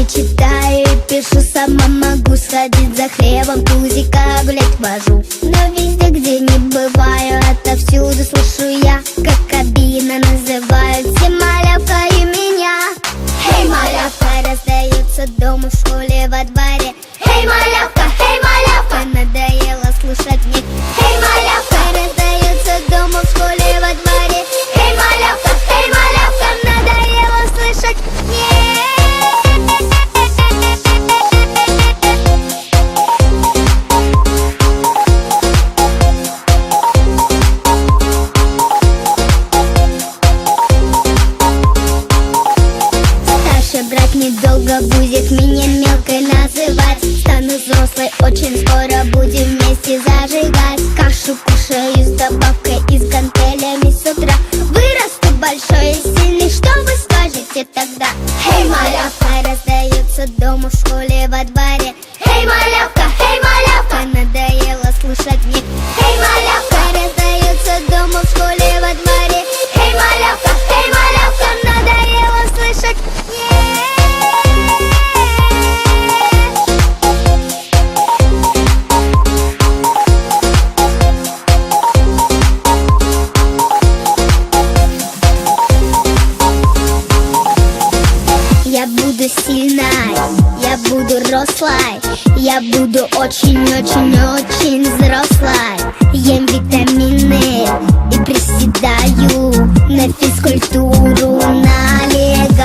читаю и пишу, сама могу сходить за хлебом, тузика гулять вожу. Но везде, где не бываю, отовсюду слышу я, как обидно называют все малявкой меня. Эй, малявка, раздается дома, в школе, во дворе. Эй, малявка, надоело слушать мне. Эй, малявка, раздается дома, в школе, во дворе. Эй, малявка, надоело слышать мне. Старший брат недолго будет меня мелкой называть. Стану взрослой, очень скоро будем вместе зажигать. Кашу кушаю с добавкой и с гантелями с утра. Вырасту большой и сильный, что вы скажете тогда? Эй, малявка, раздается дома, в школе, во дворе. Эй, малявка, надоело слушать мне. Эй, малявка, раздается дома, в школе, во дворе. Эй, малявка, надоело слышать мне. Я буду сильной, я буду рослой, я буду очень-очень-очень взрослой. Ем витамины и приседаю, на физкультуру налегаю.